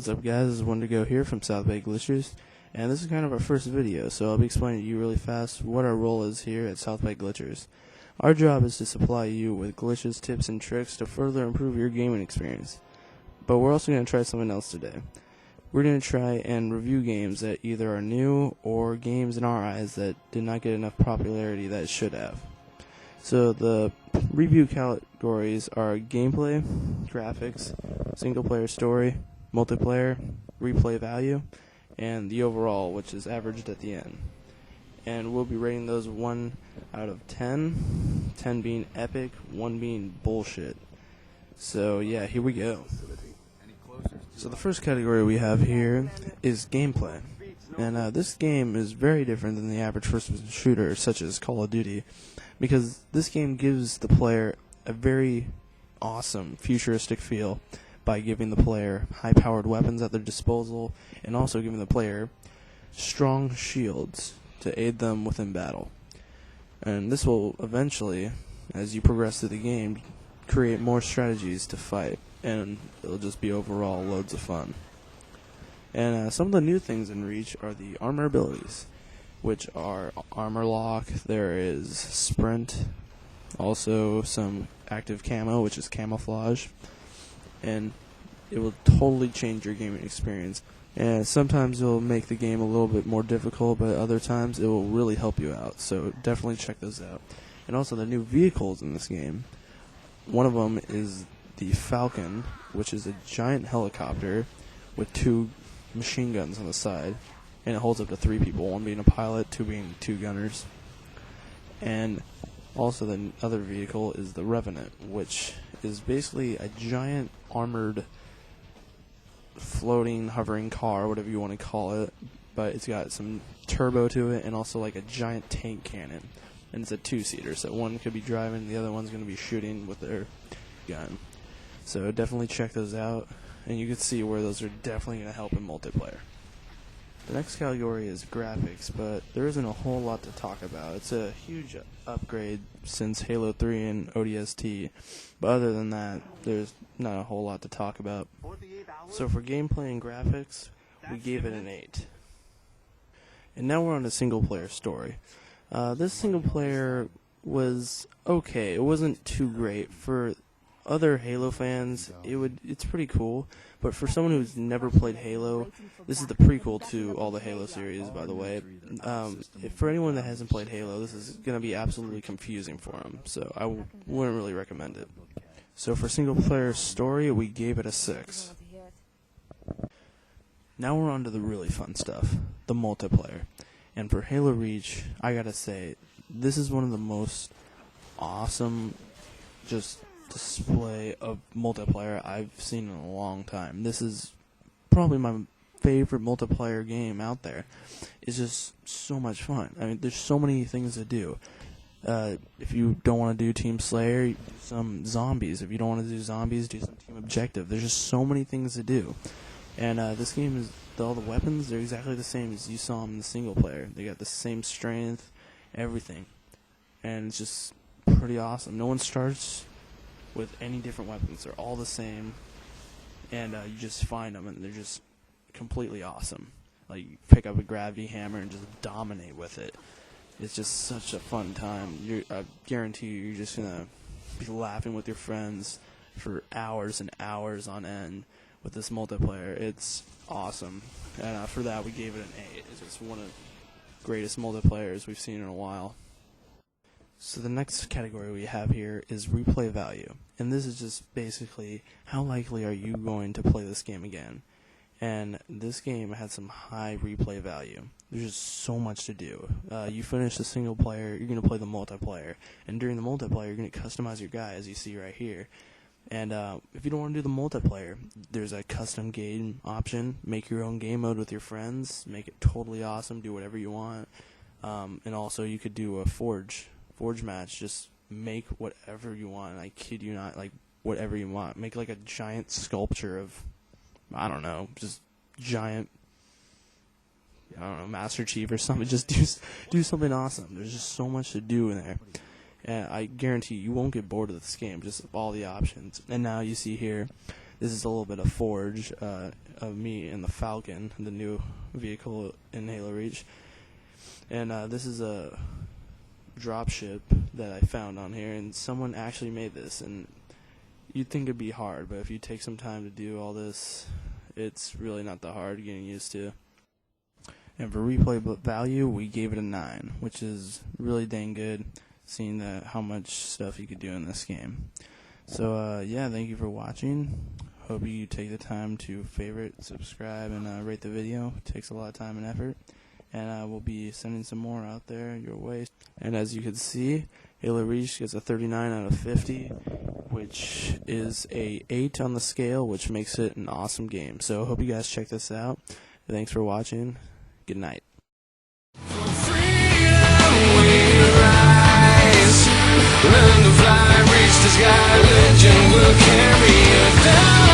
What's up, guys? This is Wendigo here from South Bay Glitchers, and this is kind of our first video, so I'll be explaining to you really fast what our role is here at South Bay Glitchers. Our job is to supply you with glitches, tips, and tricks to further improve your gaming experience. But we're also going to try something else today. We're going to try and review games that either are new or games in our eyes that did not get enough popularity that it should have. So the review categories are gameplay, graphics, single-player story, multiplayer, replay value, and the overall, which is averaged at the end. And we'll be rating those 1 out of 10, 10 being epic, 1 being bullshit. So yeah, here we go. So the first category we have here is gameplay. And this game is very different than the average first-person shooter such as Call of Duty, because this game gives the player a very awesome futuristic feel by giving the player high-powered weapons at their disposal and also giving the player strong shields to aid them within battle. And this will eventually, as you progress through the game, create more strategies to fight, and it'll just be overall loads of fun. And some of the new things in Reach are the armor abilities, which are armor lock, there is sprint, also some active camo, which is camouflage, and it will totally change your gaming experience. And sometimes it'll make the game a little bit more difficult, but other times it will really help you out, so definitely check those out. And also the new vehicles in this game. One of them is the Falcon, which is a giant helicopter with 2 machine guns on the side, and it holds up to 3 people, 1 being a pilot, 2 being 2 gunners. And also the other vehicle is the Revenant, which is basically a giant armored floating hovering car, whatever you want to call it, but it's got some turbo to it and also like a giant tank cannon, and it's a 2-seater, so one could be driving, the other one's going to be shooting with their gun. So definitely check those out, and you can see where those are definitely going to help in multiplayer. The next category is graphics, but there isn't a whole lot to talk about. It's a huge upgrade since Halo 3 and ODST, but other than that, there's not a whole lot to talk about. So for gameplay and graphics, we gave it an 8. And now we're on a single-player story. This single-player was okay. It wasn't too great. For other Halo fans, it's pretty cool, but for someone who's never played Halo, this is the prequel to all the Halo series, by the way. For anyone that hasn't played Halo, this is going to be absolutely confusing for them, so I wouldn't really recommend it. So for single-player story, we gave it a 6. Now we're on to the really fun stuff, the multiplayer. And for Halo Reach, I gotta say, this is one of the most awesome just display of multiplayer I've seen in a long time. This is probably my favorite multiplayer game out there. It's just so much fun. I mean, there's so many things to do. If you don't want to do Team Slayer, you do some zombies. If you don't want to do zombies, do some Team Objective. There's just so many things to do. And this game is, all the weapons, they're exactly the same as you saw in the single player. They got the same strength, everything. And it's just pretty awesome. No one starts with any different weapons. They're all the same. And you just find them, and they're just completely awesome. Like, you pick up a gravity hammer and just dominate with it. It's just such a fun time. I guarantee you're just going to be laughing with your friends for hours and hours on end with this multiplayer. It's awesome. And for that, we gave it an 8. It's just one of the greatest multiplayers we've seen in a while. So the next category we have here is replay value. And this is just basically how likely are you going to play this game again. And this game had some high replay value. There's just so much to do. You finish the single player, you're going to play the multiplayer. And during the multiplayer, you're going to customize your guy, as you see right here. And if you don't want to do the multiplayer, there's a custom game option. Make your own game mode with your friends. Make it totally awesome. Do whatever you want. And also, you could do a forge match. Just make whatever you want. I kid you not, like whatever you want. Make like a giant sculpture of, I don't know, just giant, I don't know, Master Chief or something. Just do something awesome. There's just so much to do in there. And I guarantee you won't get bored of this game, just all the options. And now you see here, This is a little bit of Forge of me and the Falcon, the new vehicle in Halo Reach. And this is a dropship that I found on here, and someone actually made this. And you'd think it'd be hard, but if you take some time to do all this, it's really not that hard getting used to. And for replay value, we gave it a 9, which is really dang good, seeing that how much stuff you could do in this game. So yeah, thank you for watching. Hope you take the time to favorite, subscribe, and rate the video. It takes a lot of time and effort, and we'll be sending some more out there your way. And as you can see, Halo Reach gets a 39 out of 50, which is a 8 on the scale, which makes it an awesome game. So hope you guys check this out. Thanks for watching. Good night. Learn to fly, reach the sky, legend will carry you down.